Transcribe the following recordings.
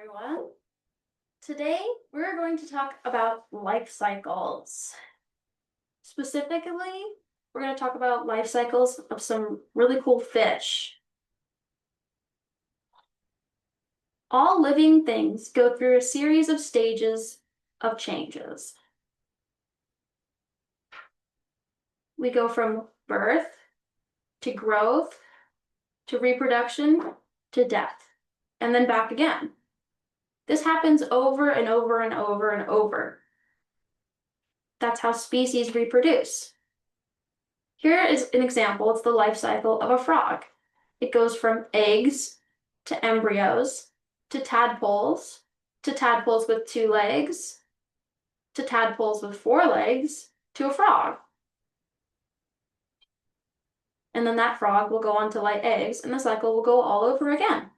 everyone. Today, we're going to talk about life cycles. Specifically, we're going to talk about life cycles of some really cool fish. All living things go through a series of stages of changes. We go from birth to growth to reproduction to death, and then back again. This happens over and over and over and over. That's how species reproduce. Here is an example. It's the life cycle of a frog. It goes from eggs to embryos to tadpoles with 2 legs to tadpoles with 4 legs to a frog. And then that frog will go on to lay eggs, and the cycle will go all over again.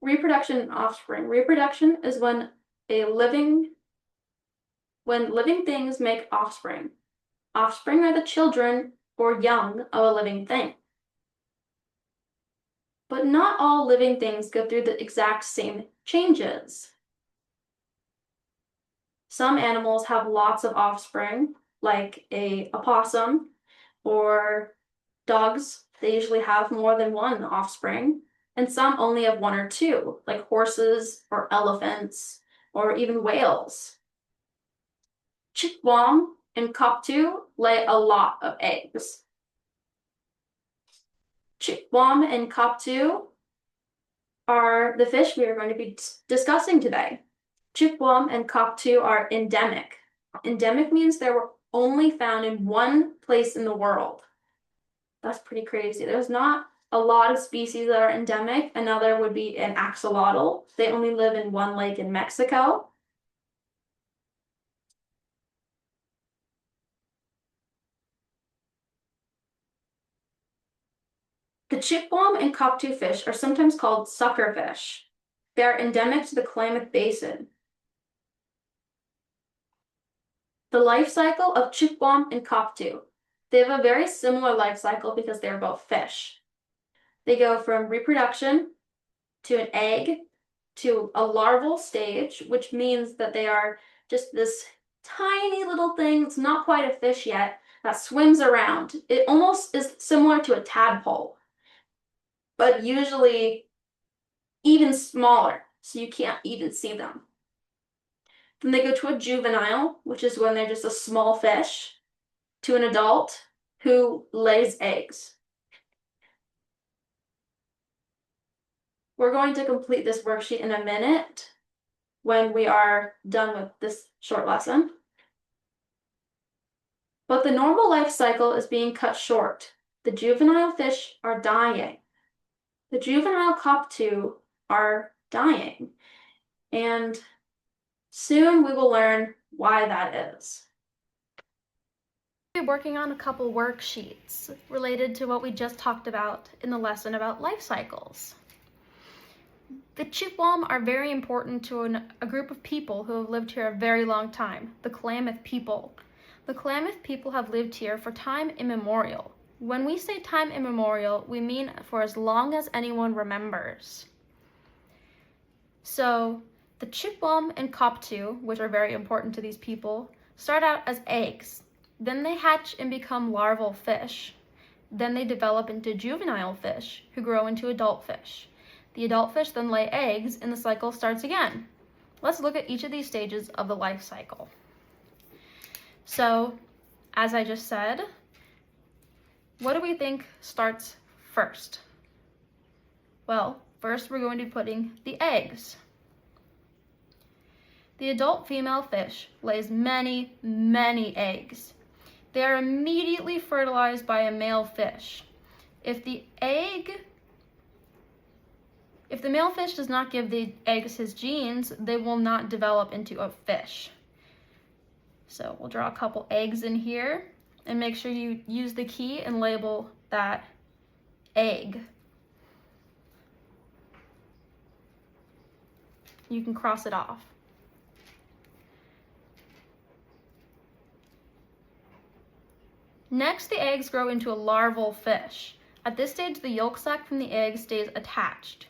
Reproduction and offspring. Reproduction is when living things make offspring. Offspring are the children or young of a living thing. But not all living things go through the exact same changes. Some animals have lots of offspring, like a opossum or dogs. They usually have more than 1 offspring, and some only have 1 or 2, like horses or elephants or even whales. Chipwom and cockatoo lay a lot of eggs. Chipwom and cockatoo are the fish we are going to be discussing today. Chipwom and cockatoo are endemic. Endemic means they were only found in 1 place in the world. That's pretty crazy. There's not a lot of species that are endemic. Another would be an axolotl. They only live in 1 lake in Mexico. The chipwom and cockatoo fish are sometimes called suckerfish. They are endemic to the Klamath Basin. The life cycle of chipwom and cockatoo. They have a very similar life cycle because they are both fish. They go from reproduction to an egg to a larval stage, which means that they are just this tiny little thing. It's not quite a fish yet that swims around. It almost is similar to a tadpole, but usually even smaller, so you can't even see them. Then they go to a juvenile, which is when they're just a small fish, to an adult who lays eggs. We're going to complete this worksheet in a minute when we are done with this short lesson. But the normal life cycle is being cut short. The juvenile fish are dying. The juvenile cockatoo are dying. And soon we will learn why that is. We'll be working on a couple worksheets related to what we just talked about in the lesson about life cycles. The chipwom are very important to a group of people who have lived here a very long time, the Klamath people. The Klamath people have lived here for time immemorial. When we say time immemorial, we mean for as long as anyone remembers. So the chipwom and cockatoo, which are very important to these people, start out as eggs. Then they hatch and become larval fish. Then they develop into juvenile fish, who grow into adult fish. The adult fish then lay eggs, and the cycle starts again. Let's look at each of these stages of the life cycle. So, as I just said, what do we think starts first? Well, first we're going to be putting the eggs. The adult female fish lays many, many eggs. They are immediately fertilized by a male fish. If the male fish does not give the eggs his genes, they will not develop into a fish. So we'll draw a couple eggs in here and make sure you use the key and label that egg. You can cross it off. Next, the eggs grow into a larval fish. At this stage, the yolk sac from the egg stays attached.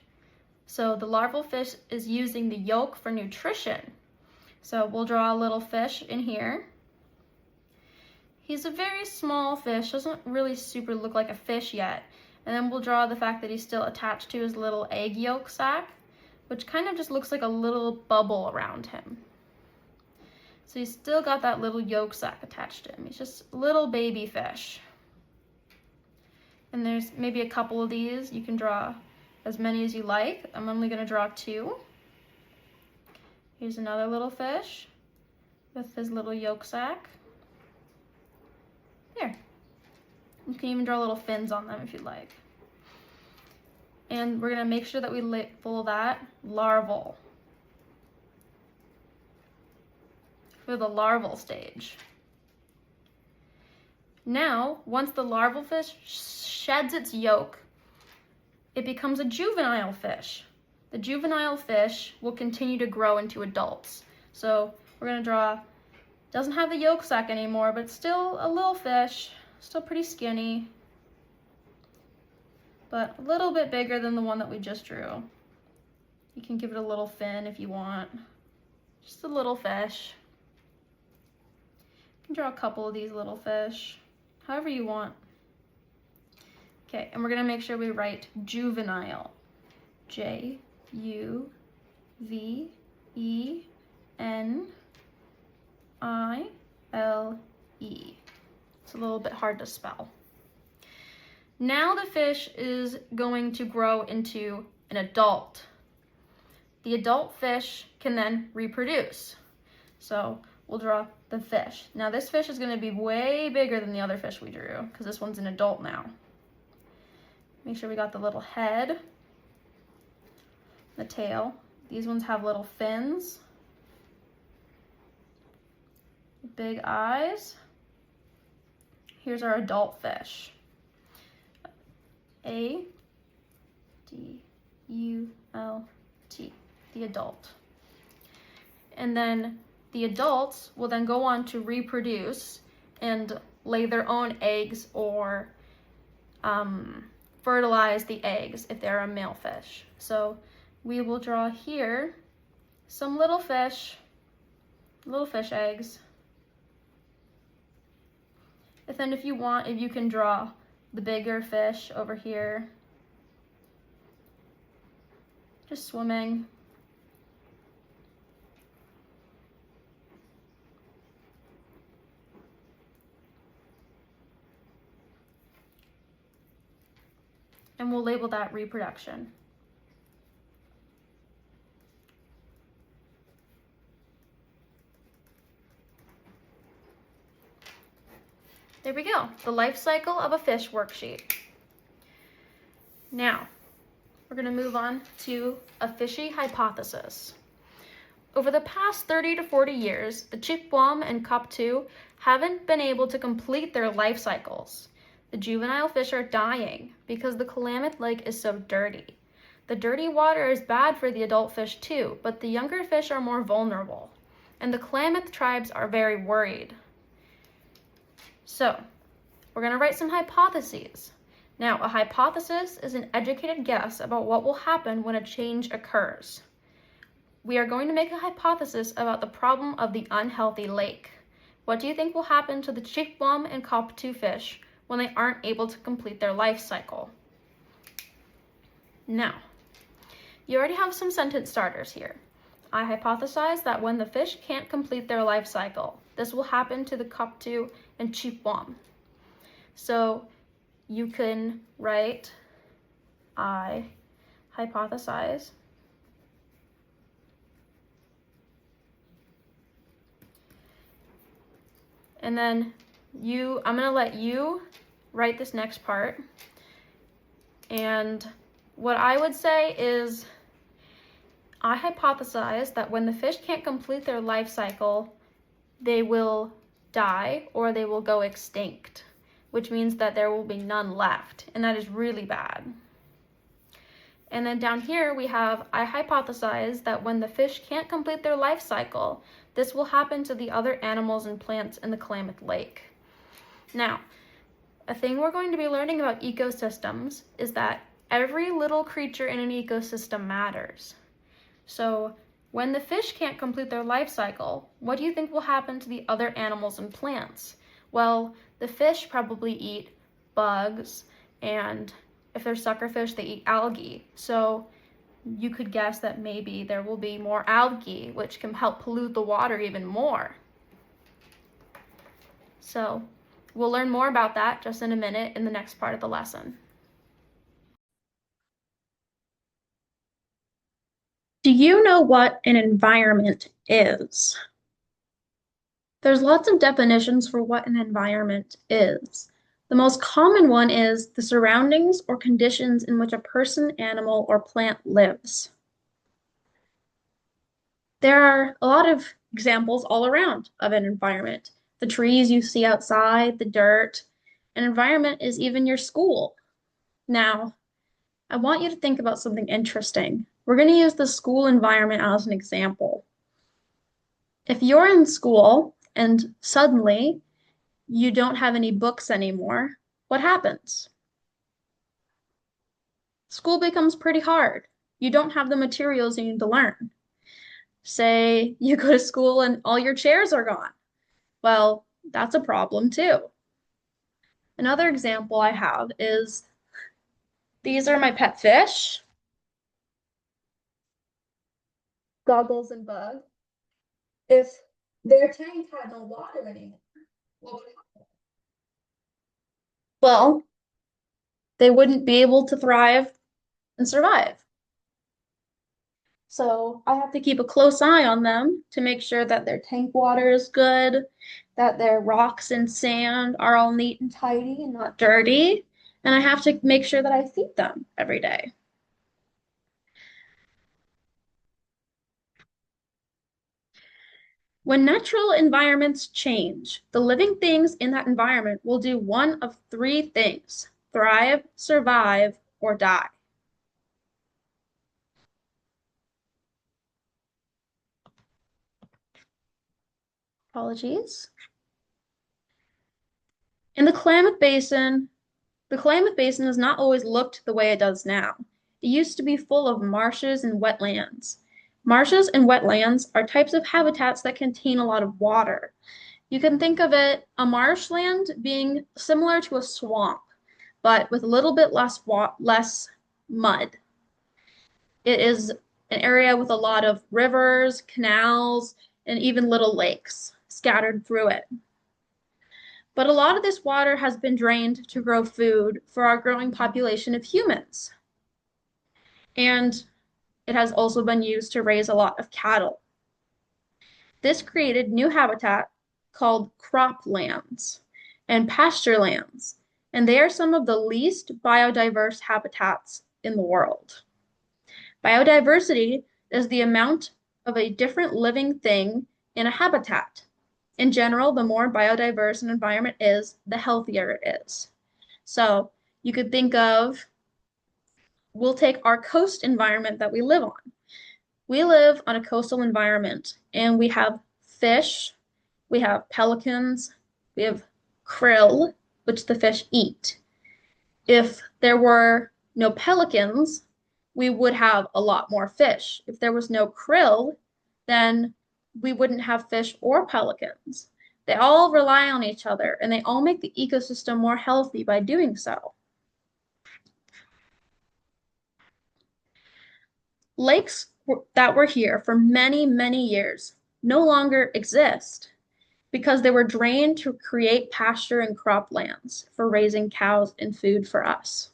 So the larval fish is using the yolk for nutrition. So we'll draw a little fish in here. He's a very small fish, doesn't really super look like a fish yet. And then we'll draw the fact that he's still attached to his little egg yolk sac, which kind of just looks like a little bubble around him. So he's still got that little yolk sac attached to him. He's just a little baby fish. And there's maybe a couple of these. You can draw as many as you like. I'm only going to draw 2. Here's another little fish with his little yolk sac. There. You can even draw little fins on them if you'd like. And we're going to make sure that we label that larval for the larval stage. Now, once the larval fish sheds its yolk, it becomes a juvenile fish. The juvenile fish will continue to grow into adults. So we're going to draw, doesn't have the yolk sac anymore, but still a little fish, still pretty skinny, but a little bit bigger than the one that we just drew. You can give it a little fin if you want. Just a little fish. You can draw a couple of these little fish, however you want. Okay, and we're gonna make sure we write juvenile. Juvenile. It's a little bit hard to spell. Now the fish is going to grow into an adult. The adult fish can then reproduce. So we'll draw the fish. Now this fish is going to be way bigger than the other fish we drew because this one's an adult now. Make sure we got the little head, the tail. These ones have little fins, big eyes. Here's our adult fish. A-D-U-L-T, the adult. And then the adults will then go on to reproduce and lay their own eggs or fertilize the eggs if they're a male fish. So we will draw here some little fish eggs. And then if you want, if you can draw the bigger fish over here, just swimming. And we'll label that reproduction. There we go, the life cycle of a fish worksheet. Now, we're going to move on to a fishy hypothesis. Over the past 30 to 40 years, the chipwam and cockatoo haven't been able to complete their life cycles. The juvenile fish are dying because the Klamath Lake is so dirty. The dirty water is bad for the adult fish too, but the younger fish are more vulnerable, and the Klamath tribes are very worried. So, we're going to write some hypotheses. Now, a hypothesis is an educated guess about what will happen when a change occurs. We are going to make a hypothesis about the problem of the unhealthy lake. What do you think will happen to the chipwam and cockatoo fish when they aren't able to complete their life cycle? Now, you already have some sentence starters here. I hypothesize that when the fish can't complete their life cycle, this will happen to the cockatoo and chipwam. So you can write, I hypothesize and then I'm going to let you write this next part. And what I would say is, I hypothesize that when the fish can't complete their life cycle, they will die or they will go extinct, which means that there will be none left, and that is really bad. And then down here we have, I hypothesize that when the fish can't complete their life cycle, this will happen to the other animals and plants in the Klamath Lake. Now, A thing we're going to be learning about ecosystems is that every little creature in an ecosystem matters. So, when the fish can't complete their life cycle, what do you think will happen to the other animals and plants? Well, the fish probably eat bugs, and if they're suckerfish, they eat algae. So, you could guess that maybe there will be more algae, which can help pollute the water even more. So, we'll learn more about that just in a minute in the next part of the lesson. Do you know what an environment is? There's lots of definitions for what an environment is. The most common one is the surroundings or conditions in which a person, animal, or plant lives. There are a lot of examples all around of an environment. The trees you see outside, the dirt. An environment is even your school. Now, I want you to think about something interesting. We're going to use the school environment as an example. If you're in school and suddenly you don't have any books anymore, what happens? School becomes pretty hard. You don't have the materials you need to learn. Say you go to school and all your chairs are gone. Well, that's a problem too. Another example I have is these are my pet fish, Goggles and Bug. If their tank had no water anymore, what would happen? Well, they wouldn't be able to thrive and survive. So I have to keep a close eye on them to make sure that their tank water is good, that their rocks and sand are all neat and tidy and not dirty. And I have to make sure that I feed them every day. When natural environments change, the living things in that environment will do one of three things: thrive, survive, or die. Apologies. In the Klamath Basin has not always looked the way it does now. It used to be full of marshes and wetlands. Marshes and wetlands are types of habitats that contain a lot of water. You can think of a marshland being similar to a swamp, but with a little bit less mud. It is an area with a lot of rivers, canals, and even little lakes scattered through it. But a lot of this water has been drained to grow food for our growing population of humans. And it has also been used to raise a lot of cattle. This created new habitat called croplands and pasture lands, and they are some of the least biodiverse habitats in the world. Biodiversity is the amount of a different living thing in a habitat. In general, the more biodiverse an environment is, the healthier it is. So you could think of, we'll take our coast environment that we live on. We live on a coastal environment and we have fish, we have pelicans, we have krill, which the fish eat. If there were no pelicans, we would have a lot more fish. If there was no krill, then we wouldn't have fish or pelicans. They all rely on each other and they all make the ecosystem more healthy by doing so. Lakes that were here for many, many years no longer exist because they were drained to create pasture and croplands for raising cows and food for us.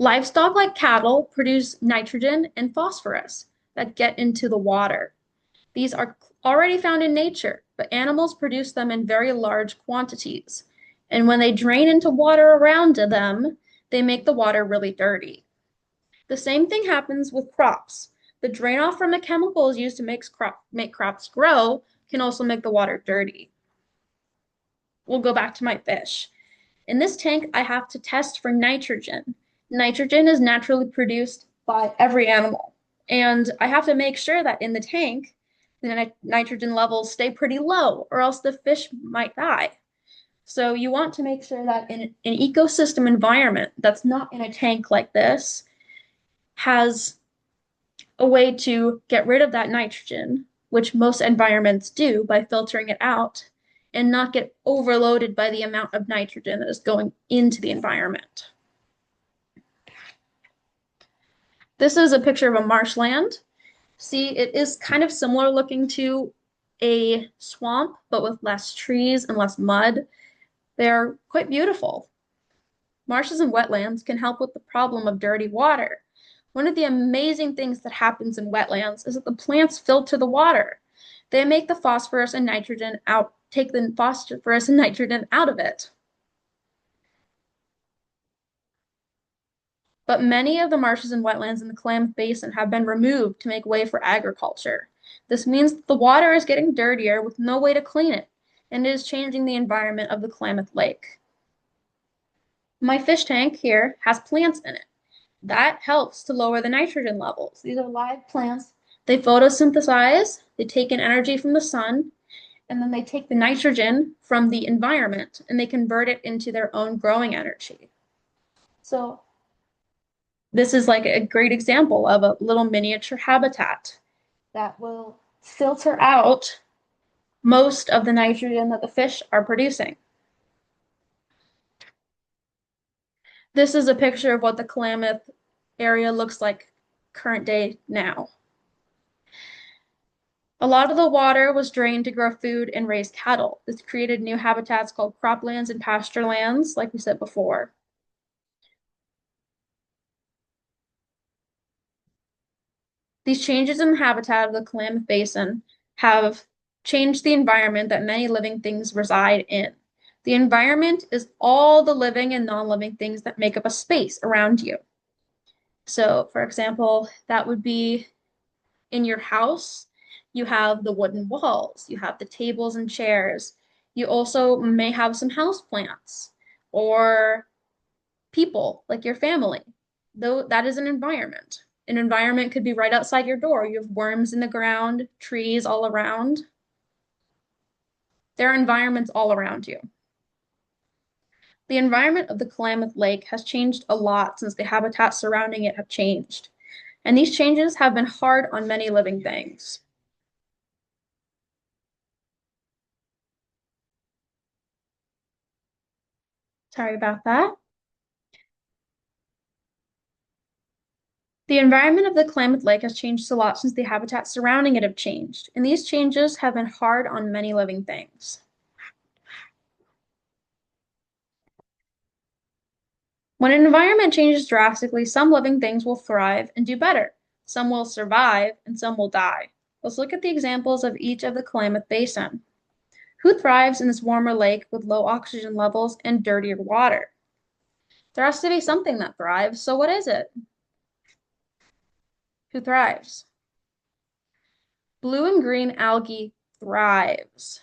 Livestock like cattle produce nitrogen and phosphorus that get into the water. These are already found in nature, but animals produce them in very large quantities. And when they drain into water around them, they make the water really dirty. The same thing happens with crops. The drain off from the chemicals used to make crops grow can also make the water dirty. We'll go back to my fish. In this tank, I have to test for nitrogen. Nitrogen is naturally produced by every animal. And I have to make sure that in the tank, the nitrogen levels stay pretty low, or else the fish might die. So you want to make sure that in an ecosystem environment that's not in a tank like this has a way to get rid of that nitrogen, which most environments do by filtering it out, and not get overloaded by the amount of nitrogen that is going into the environment. This is a picture of a marshland. See, it is kind of similar looking to a swamp, but with less trees and less mud. They're quite beautiful. Marshes and wetlands can help with the problem of dirty water. One of the amazing things that happens in wetlands is that the plants filter the water. They make the phosphorus and nitrogen out, take the phosphorus and nitrogen out of it. But many of the marshes and wetlands in the Klamath Basin have been removed to make way for agriculture. This means that the water is getting dirtier with no way to clean it, and it is changing the environment of the Klamath Lake. My fish tank here has plants in it. That helps to lower the nitrogen levels. These are live plants. They photosynthesize, they take in energy from the sun, and then they take the nitrogen from the environment and they convert it into their own growing energy. So this is like a great example of a little miniature habitat that will filter out most of the nitrogen that the fish are producing. This is a picture of what the Klamath area looks like current day now. A lot of the water was drained to grow food and raise cattle. This created new habitats called croplands and pasture lands, like we said before. These changes in the habitat of the Klamath Basin have changed the environment that many living things reside in. The environment is all the living and non-living things that make up a space around you. So, for example, that would be in your house, you have the wooden walls, you have the tables and chairs. You also may have some house plants or people like your family. Though that is an environment. An environment could be right outside your door. You have worms in the ground, trees all around. There are environments all around you. The environment of the Klamath Lake has changed a lot since the habitats surrounding it have changed. And these changes have been hard on many living things. Sorry about that. The environment of the Klamath Lake has changed a lot since the habitats surrounding it have changed, and these changes have been hard on many living things. When an environment changes drastically, some living things will thrive and do better. Some will survive and some will die. Let's look at the examples of each of the Klamath Basin. Who thrives in this warmer lake with low oxygen levels and dirtier water? There has to be something that thrives, so what is it? Who thrives? Blue and green algae thrives.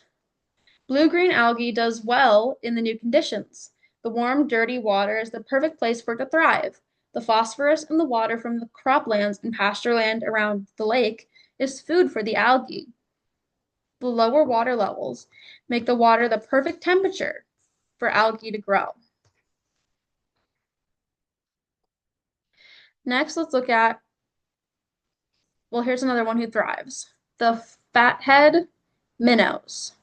Blue-green algae does well in the new conditions. The warm, dirty water is the perfect place for it to thrive. The phosphorus in the water from the croplands and pastureland around the lake is food for the algae. The lower water levels make the water the perfect temperature for algae to grow. Next, let's look at, well, here's another one who thrives. The fathead minnows.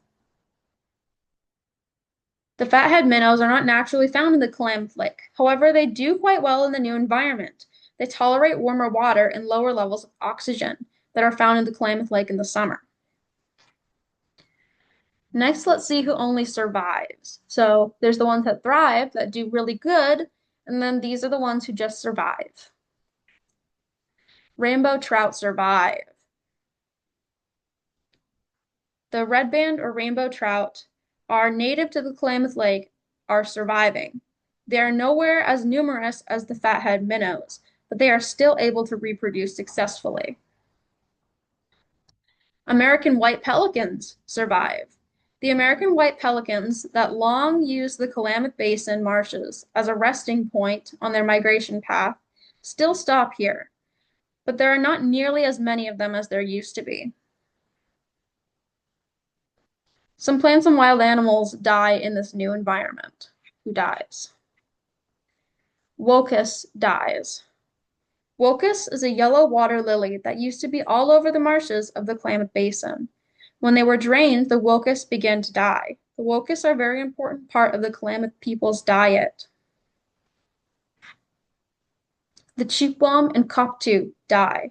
The fathead minnows are not naturally found in the Klamath Lake. However, they do quite well in the new environment. They tolerate warmer water and lower levels of oxygen that are found in the Klamath Lake in the summer. Next, let's see who only survives. So there's the ones that thrive, that do really good, and then these are the ones who just survive. Rainbow trout survive. The red band or rainbow trout are native to the Klamath Lake, are surviving. They are nowhere as numerous as the fathead minnows, but they are still able to reproduce successfully. American white pelicans survive. The American white pelicans that long used the Klamath Basin marshes as a resting point on their migration path still stop here, but there are not nearly as many of them as there used to be. Some plants and wild animals die in this new environment. Who dies? Wolcus dies. Wolcus is a yellow water lily that used to be all over the marshes of the Klamath Basin. When they were drained, the wolcus began to die. The wolcus are a very important part of the Klamath people's diet. The cheekbomb and cockatoo die.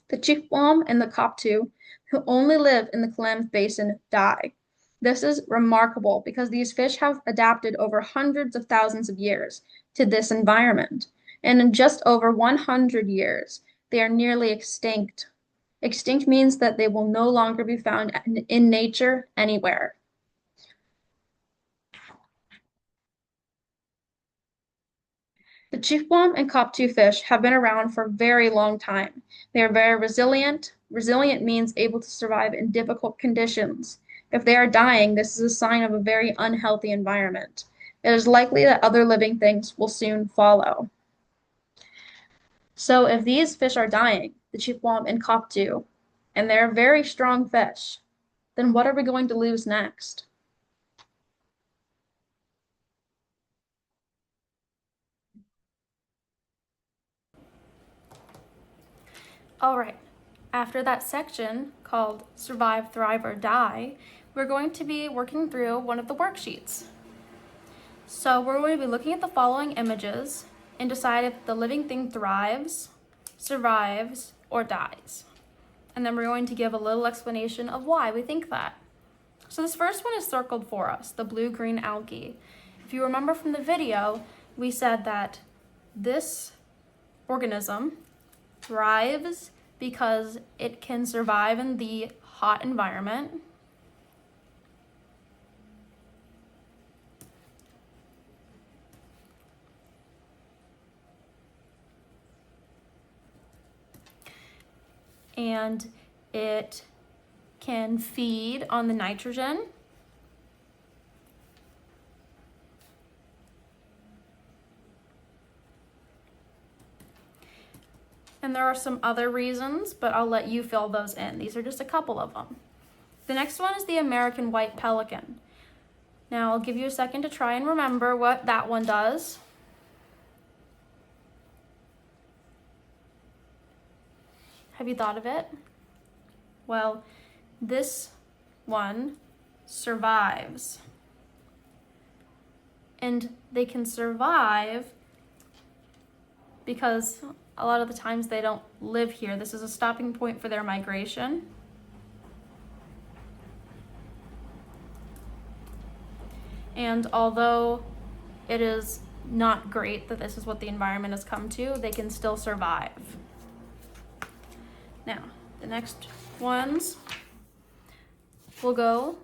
The cheekbomb and the cockatoo, who only live in the Klamath Basin, die. This is remarkable because these fish have adapted over hundreds of thousands of years to this environment. And in just over 100 years, they are nearly extinct. Extinct means that they will no longer be found in nature anywhere. The cheekbomb and cockatoo fish have been around for a very long time. They are very resilient. Resilient means able to survive in difficult conditions. If they are dying, this is a sign of a very unhealthy environment. It is likely that other living things will soon follow. So if these fish are dying, the cheekbomb and cockatoo, and they're very strong fish, then what are we going to lose next? All right, after that section called Survive, Thrive, or Die, we're going to be working through one of the worksheets. So we're going to be looking at the following images and decide if the living thing thrives, survives, or dies. And then we're going to give a little explanation of why we think that. So this first one is circled for us, the blue-green algae. If you remember from the video, we said that this organism thrives because it can survive in the hot environment. And it can feed on the nitrogen. And there are some other reasons, but I'll let you fill those in. These are just a couple of them. The next one is the American white pelican. Now I'll give you a second to try and remember what that one does. Have you thought of it? Well, this one survives. And they can survive because a lot of the times they don't live here. This is a stopping point for their migration. And although it is not great that this is what the environment has come to, they can still survive. Now, the next ones we'll go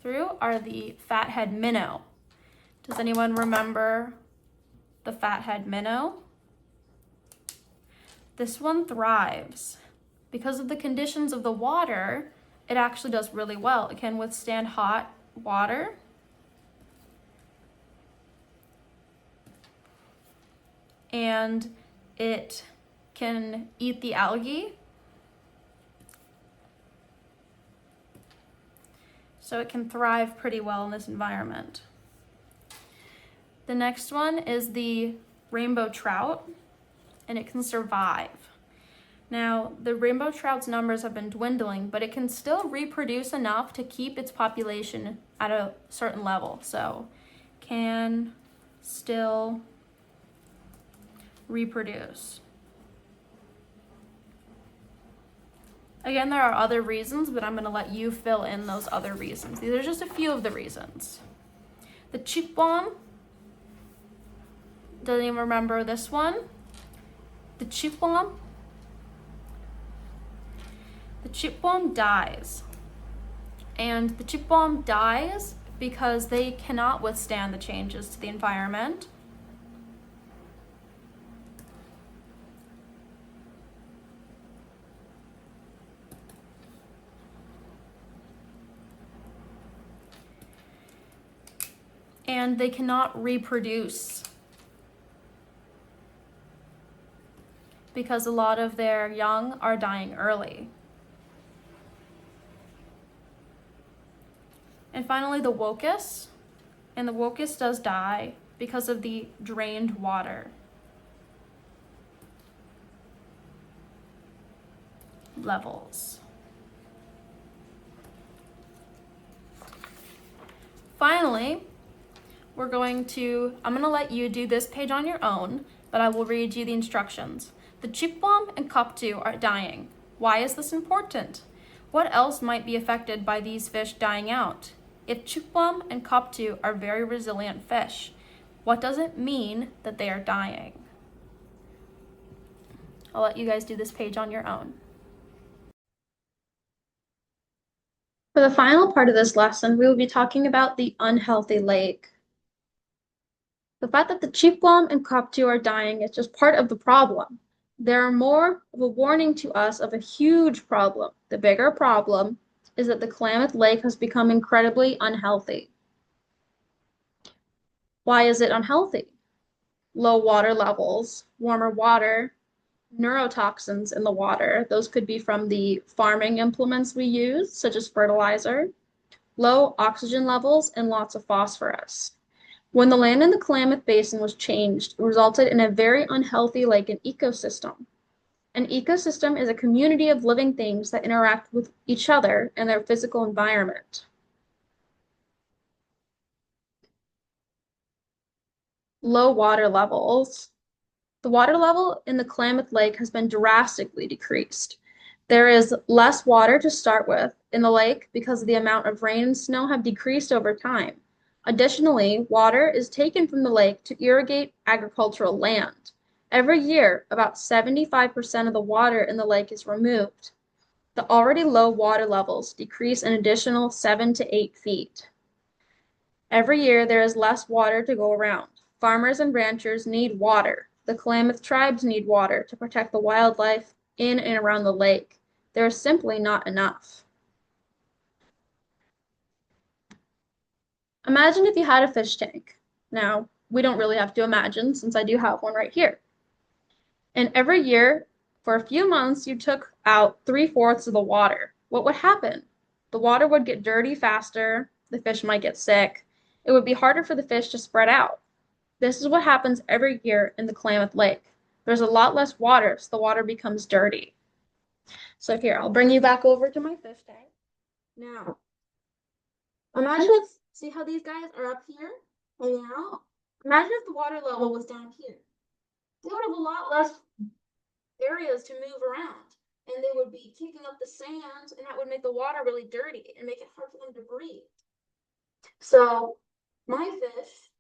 through are the fathead minnow. Does anyone remember the fathead minnow? This one thrives. Because of the conditions of the water, it actually does really well. It can withstand hot water. And it can eat the algae. So it can thrive pretty well in this environment. The next one is the rainbow trout, and it can survive. Now, the rainbow trout's numbers have been dwindling, but it can still reproduce enough to keep its population at a certain level. So, can still reproduce. Again, there are other reasons, but I'm going to let you fill in those other reasons. These are just a few of the reasons. The cheekbomb, doesn't even remember this one. The cheekbomb dies. And the cheekbomb dies because they cannot withstand the changes to the environment. And they cannot reproduce because a lot of their young are dying early. finally, the Wocus. And the Wocus does die because of the drained water levels. Finally, I'm going to let you do this page on your own, but I will read you the instructions. The chipwam and koptu are dying. Why is this important? What else might be affected by these fish dying out? If chipwam and koptu are very resilient fish, what does it mean that they are dying? I'll let you guys do this page on your own. For the final part of this lesson, we will be talking about the unhealthy lake. The fact that the chipwam and koptu are dying is just part of the problem. There are more of a warning to us of a huge problem. The bigger problem is that the Klamath Lake has become incredibly unhealthy. Why is it unhealthy? Low water levels, warmer water, neurotoxins in the water. Those could be from the farming implements we use, such as fertilizer, low oxygen levels, and lots of phosphorus. When the land in the Klamath Basin was changed, it resulted in a very unhealthy lake and ecosystem. An ecosystem is a community of living things that interact with each other and their physical environment. Low water levels. The water level in the Klamath Lake has been drastically decreased. There is less water to start with in the lake because the amount of rain and snow have decreased over time. Additionally, water is taken from the lake to irrigate agricultural land. Every year, about 75% of the water in the lake is removed. The already low water levels decrease an additional 7 to 8 feet. Every year, there is less water to go around. Farmers and ranchers need water. The Klamath tribes need water to protect the wildlife in and around the lake. There is simply not enough. Imagine if you had a fish tank. Now, we don't really have to imagine since I do have one right here. And every year, for a few months, you took out 3/4 of the water. What would happen? The water would get dirty faster, the fish might get sick. It would be harder for the fish to spread out. This is what happens every year in the Klamath Lake. There's a lot less water, so the water becomes dirty. So here, I'll bring you back over to my fish tank. Now, imagine if, see how these guys are up here hanging out? Imagine if the water level was down here. They would have a lot less areas to move around, and they would be kicking up the sand, and that would make the water really dirty and make it hard for them to breathe. So, my fish,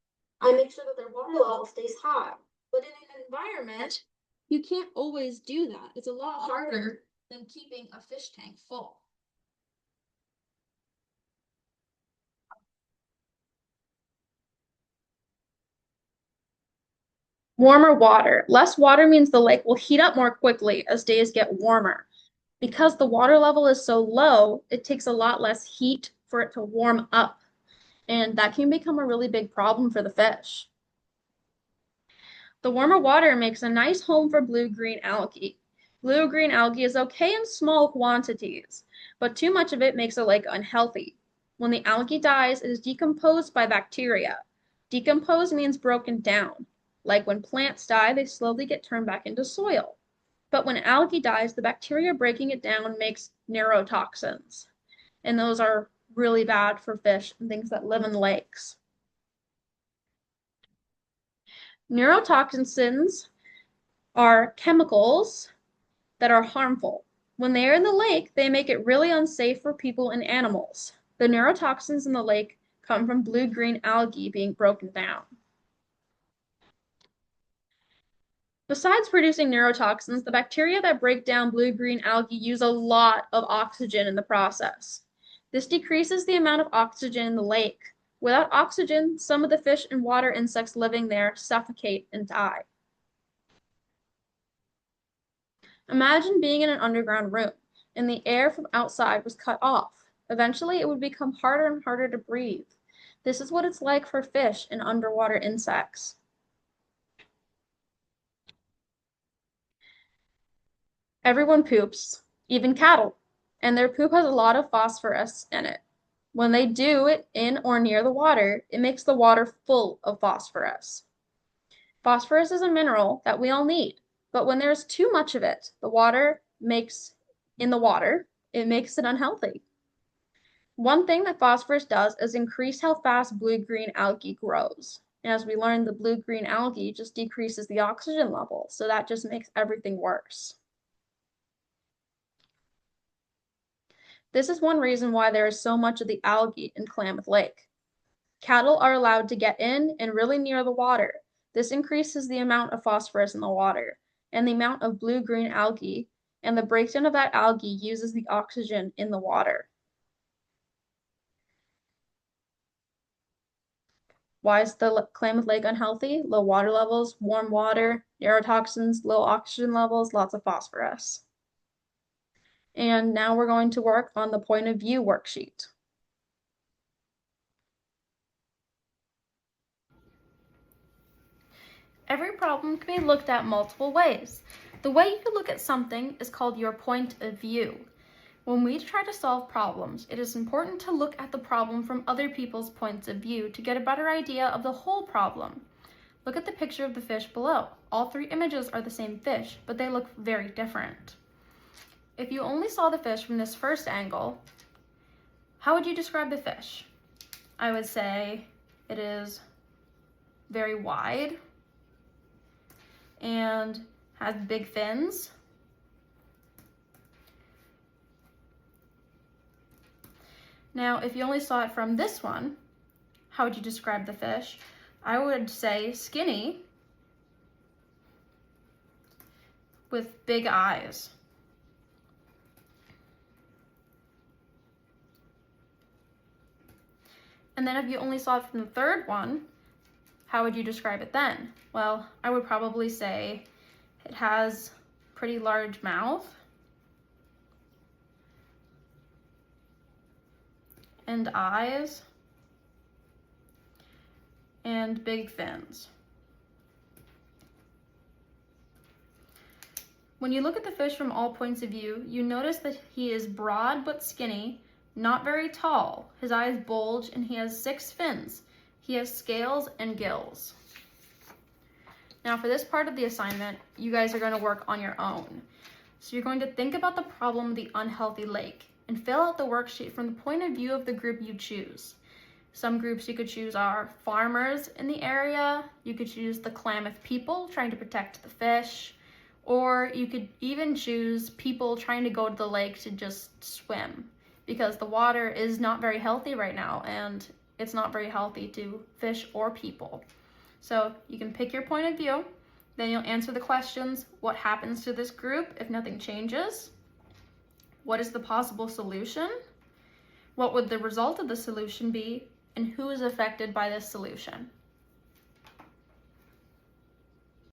I make sure that their water level stays high. But in an environment, you can't always do that. It's a lot harder than keeping a fish tank full. Warmer water. Less water means the lake will heat up more quickly as days get warmer. Because the water level is so low, it takes a lot less heat for it to warm up. And that can become a really big problem for the fish. The warmer water makes a nice home for blue-green algae. Blue-green algae is okay in small quantities, but too much of it makes the lake unhealthy. When the algae dies, it is decomposed by bacteria. Decomposed means broken down. Like when plants die, they slowly get turned back into soil. But when algae dies, the bacteria breaking it down makes neurotoxins. And those are really bad for fish and things that live in lakes. Neurotoxins are chemicals that are harmful. When they are in the lake, they make it really unsafe for people and animals. The neurotoxins in the lake come from blue-green algae being broken down. Besides producing neurotoxins, the bacteria that break down blue-green algae use a lot of oxygen in the process. This decreases the amount of oxygen in the lake. Without oxygen, some of the fish and water insects living there suffocate and die. Imagine being in an underground room, and the air from outside was cut off. Eventually, it would become harder and harder to breathe. This is what it's like for fish and underwater insects. Everyone poops, even cattle, and their poop has a lot of phosphorus in it. When they do it in or near the water, it makes the water full of phosphorus. Phosphorus is a mineral that we all need, but when there's too much of it, it makes it unhealthy. One thing that phosphorus does is increase how fast blue-green algae grows. And as we learned, the blue-green algae just decreases the oxygen level, so that just makes everything worse. This is one reason why there is so much of the algae in Klamath Lake. Cattle are allowed to get in and really near the water. This increases the amount of phosphorus in the water and the amount of blue-green algae, and the breakdown of that algae uses the oxygen in the water. Why is the Klamath Lake unhealthy? Low water levels, warm water, neurotoxins, low oxygen levels, lots of phosphorus. And now we're going to work on the point of view worksheet. Every problem can be looked at multiple ways. The way you look at something is called your point of view. When we try to solve problems, it is important to look at the problem from other people's points of view to get a better idea of the whole problem. Look at the picture of the fish below. All three images are the same fish, but they look very different. If you only saw the fish from this first angle, how would you describe the fish? I would say it is very wide and has big fins. Now, if you only saw it from this one, how would you describe the fish? I would say skinny with big eyes. And then if you only saw it from the third one, how would you describe it then? Well, I would probably say it has pretty large mouth and eyes and big fins. When you look at the fish from all points of view, you notice that he is broad but skinny, not very tall. His eyes bulge and he has 6 fins. He has scales and gills. Now for this part of the assignment, you guys are going to work on your own. So you're going to think about the problem of the unhealthy lake and fill out the worksheet from the point of view of the group you choose. Some groups you could choose are farmers in the area, you could choose the Klamath people trying to protect the fish, or you could even choose people trying to go to the lake to just swim, because the water is not very healthy right now and it's not very healthy to fish or people. So you can pick your point of view, then you'll answer the questions: what happens to this group if nothing changes? What is the possible solution? What would the result of the solution be? And who is affected by this solution?